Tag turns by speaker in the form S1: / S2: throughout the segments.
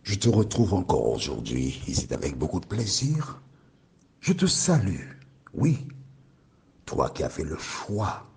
S1: Je te retrouve encore aujourd'hui et c'est avec beaucoup de plaisir. Je te salue. Oui, toi qui as fait le choix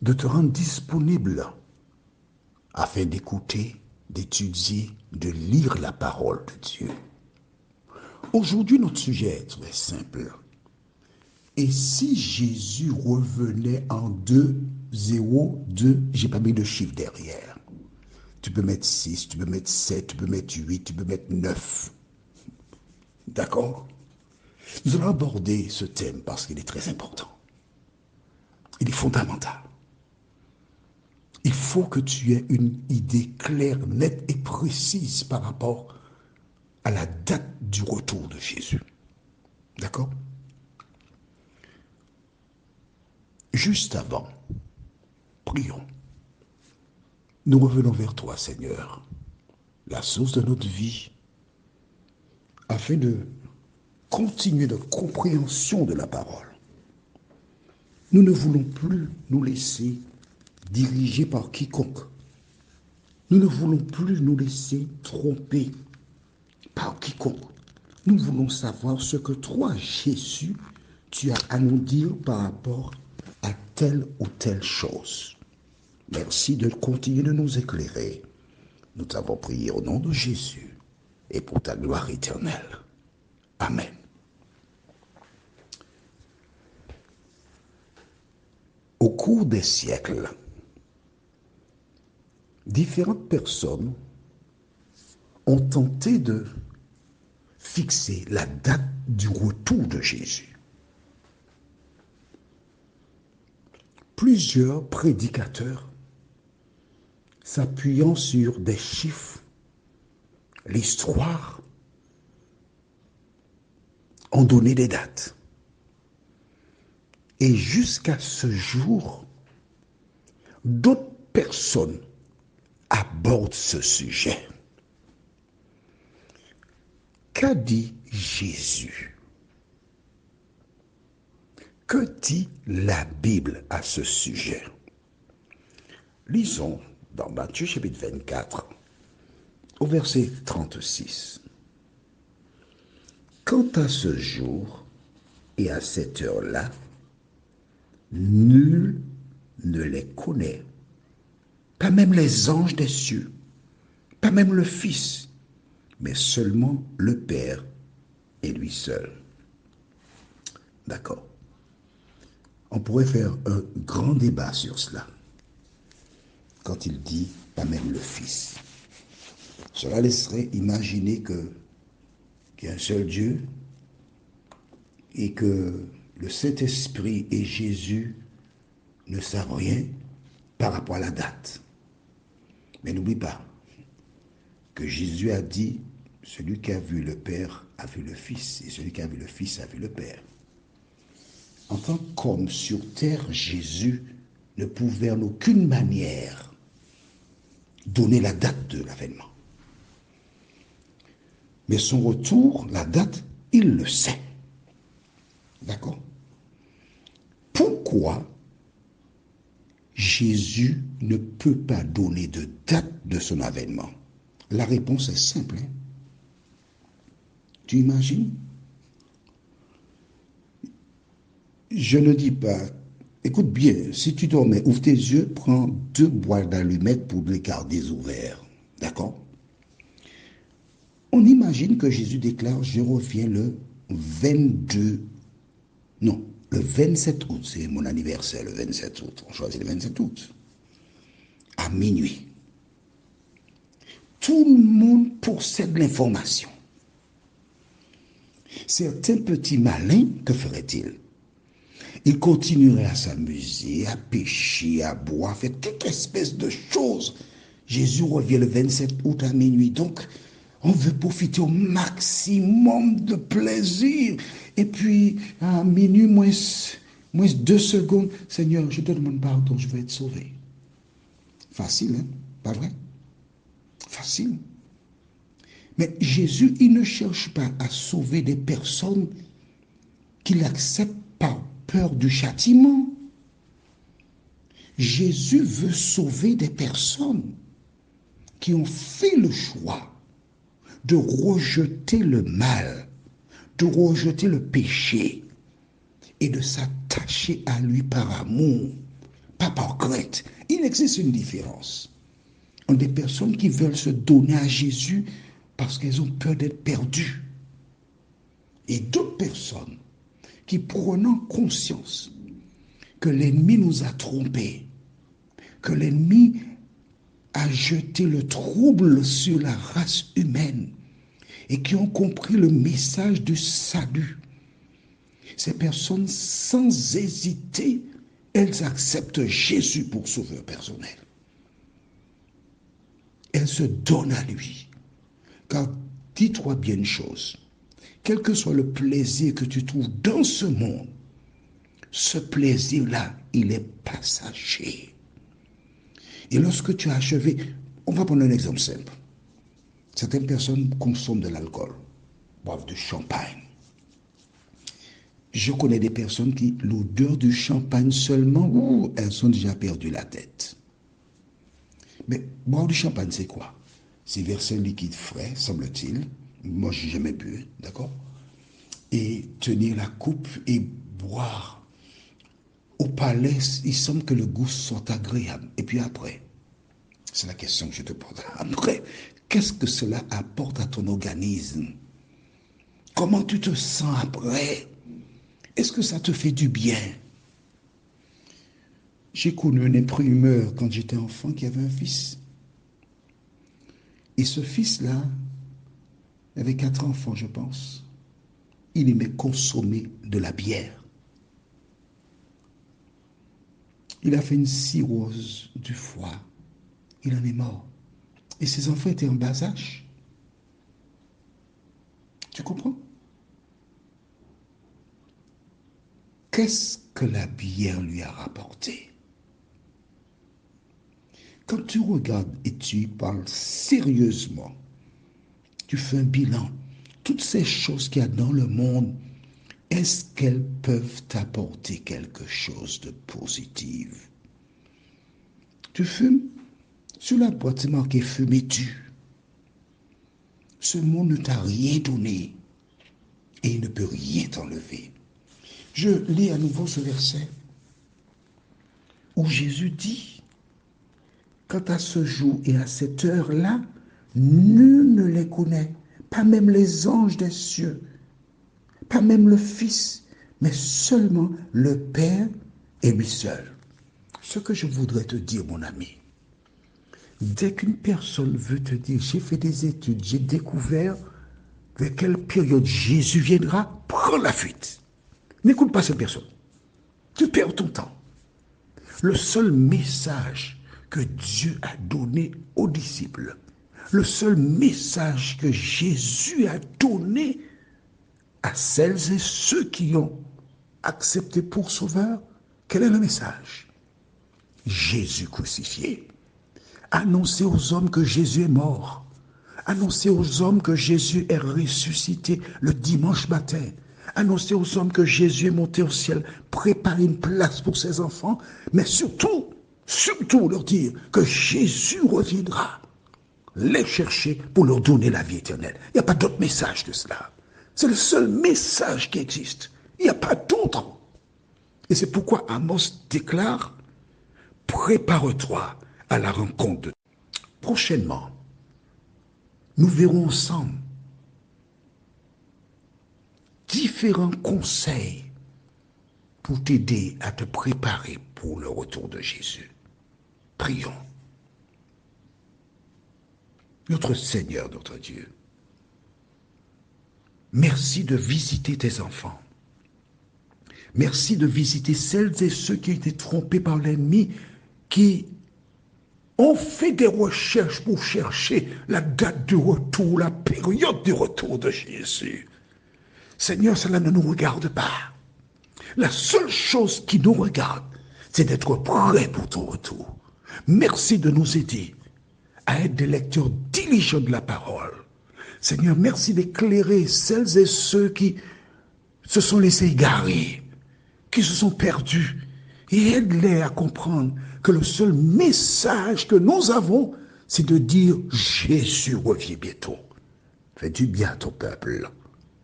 S1: de te rendre disponible afin d'écouter, d'étudier, de lire la parole de Dieu. Aujourd'hui, notre sujet est très simple. Et si Jésus revenait en 2, 0, 2, j'ai pas mis de chiffre derrière. Tu peux mettre 6, tu peux mettre 7, tu peux mettre 8, tu peux mettre 9. D'accord? Nous allons aborder ce thème parce qu'il est très important. Il est fondamental. Il faut que tu aies une idée claire, nette et précise par rapport à la date du retour de Jésus. D'accord? Juste avant, prions. Nous revenons vers toi, Seigneur, la source de notre vie, afin de continuer notre compréhension de la parole. Nous ne voulons plus nous laisser diriger par quiconque. Nous ne voulons plus nous laisser tromper par quiconque. Nous voulons savoir ce que toi, Jésus, tu as à nous dire par rapport à telle ou telle chose. Merci de continuer de nous éclairer. Nous t'avons prié au nom de Jésus et pour ta gloire éternelle. Amen. Au cours des siècles, différentes personnes ont tenté de fixer la date du retour de Jésus. Plusieurs prédicateurs, s'appuyant sur des chiffres, l'histoire, ont donné des dates. Et jusqu'à ce jour, d'autres personnes abordent ce sujet. Qu'a dit Jésus? Que dit la Bible à ce sujet? Lisons dans Matthieu chapitre 24, au verset 36. Quant à ce jour et à cette heure-là, nul ne les connaît, pas même les anges des cieux, pas même le Fils, mais seulement le Père et lui seul. D'accord. On pourrait faire un grand débat sur cela. Quand il dit pas même le Fils. Cela laisserait imaginer qu'il y a un seul Dieu et que le Saint-Esprit et Jésus ne savent rien par rapport à la date. Mais n'oublie pas que Jésus a dit, celui qui a vu le Père a vu le Fils, et celui qui a vu le Fils a vu le Père. En tant qu'homme sur terre, Jésus ne pouvait en aucune manière donner la date de l'avènement. Mais son retour, la date, il le sait. D'accord? Pourquoi Jésus ne peut pas donner de date de son avènement? La réponse est simple. Hein? Tu imagines? Je ne dis pas, écoute bien, si tu dormais, ouvre tes yeux, prends 2 boîtes d'allumettes pour les garder ouverts. D'accord? On imagine que Jésus déclare, je reviens le 22, non, le 27 août, c'est mon anniversaire, le 27 août. On choisit le 27 août, à minuit. Tout le monde possède l'information. Certains petits malins, que feraient-ils? Ils continueraient à s'amuser, à pêcher, à boire, à faire toute espèce de choses. Jésus revient le 27 août à minuit. Donc, on veut profiter au maximum de plaisir. Et puis, à minuit, moins 2 secondes, Seigneur, je te demande pardon, je veux être sauvé. Facile, hein? Pas vrai? Facile. Mais Jésus, il ne cherche pas à sauver des personnes qu'il accepte par peur du châtiment. Jésus veut sauver des personnes qui ont fait le choix de rejeter le mal, de rejeter le péché et de s'attacher à lui par amour, pas par crainte. Il existe une différence entre des personnes qui veulent se donner à Jésus parce qu'elles ont peur d'être perdues et d'autres personnes qui, prenant conscience que l'ennemi nous a trompés, que l'ennemi a jeté le trouble sur la race humaine et qui ont compris le message du salut. Ces personnes, sans hésiter, elles acceptent Jésus pour sauveur personnel. Elles se donnent à lui. Car dis-toi bien une chose, quel que soit le plaisir que tu trouves dans ce monde, ce plaisir-là, il est passager. Et lorsque tu as achevé, on va prendre un exemple simple. Certaines personnes consomment de l'alcool, boivent du champagne. Je connais des personnes qui, l'odeur du champagne seulement, elles ont déjà perdu la tête. Mais boire du champagne, c'est quoi? C'est verser un liquide frais, semble-t-il. Moi, je n'ai jamais bu, d'accord? Et tenir la coupe et boire. Au palais, il semble que le goût soit agréable. Et puis après, c'est la question que je te pose. Après, qu'est-ce que cela apporte à ton organisme? Comment tu te sens après? Est-ce que ça te fait du bien? J'ai connu un imprimeur quand j'étais enfant qui avait un fils. Et ce fils-là avait 4 enfants, je pense. Il aimait consommer de la bière. Il a fait une cirrhose du foie. Il en est mort. Et ses enfants étaient en bas âge. Tu comprends? Qu'est-ce que la bière lui a rapporté? Quand tu regardes et tu y parles sérieusement, tu fais un bilan. Toutes ces choses qu'il y a dans le monde, est-ce qu'elles peuvent t'apporter quelque chose de positif? Tu fumes? Sur la boîte, c'est marqué fumez-tu. Ce monde ne t'a rien donné et il ne peut rien t'enlever. Je lis à nouveau ce verset où Jésus dit, quant à ce jour et à cette heure-là, nul ne les connaît, pas même les anges des cieux, pas même le Fils, mais seulement le Père et lui seul. Ce que je voudrais te dire, mon ami, dès qu'une personne veut te dire, j'ai fait des études, j'ai découvert vers quelle période Jésus viendra, prends la fuite. N'écoute pas cette personne. Tu perds ton temps. Le seul message que Dieu a donné aux disciples, le seul message que Jésus a donné à celles et ceux qui ont accepté pour sauveur, quel est le message? Jésus crucifié. Annoncer aux hommes que Jésus est mort. Annoncer aux hommes que Jésus est ressuscité le dimanche matin. Annoncer aux hommes que Jésus est monté au ciel. Préparer une place pour ses enfants. Mais surtout leur dire que Jésus reviendra les chercher pour leur donner la vie éternelle. Il n'y a pas d'autre message que cela. C'est le seul message qui existe. Il n'y a pas d'autre. Et c'est pourquoi Amos déclare, prépare-toi à la rencontre de Dieu. Prochainement, nous verrons ensemble différents conseils pour t'aider à te préparer pour le retour de Jésus. Prions. Notre Seigneur, notre Dieu, merci de visiter tes enfants. Merci de visiter celles et ceux qui ont été trompés par l'ennemi, qui ont fait des recherches pour chercher la date du retour, la période du retour de Jésus. Seigneur, cela ne nous regarde pas. La seule chose qui nous regarde, c'est d'être prêts pour ton retour. Merci de nous aider à être des lecteurs diligents de la parole. Seigneur, merci d'éclairer celles et ceux qui se sont laissés égarer, qui se sont perdus, et aide-les à comprendre que le seul message que nous avons, c'est de dire Jésus revient bientôt. Fais du bien à ton peuple,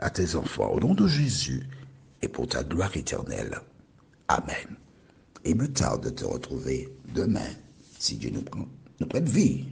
S1: à tes enfants, au nom de Jésus, et pour ta gloire éternelle. Amen. Il me tarde de te retrouver demain, si Dieu nous prête vie.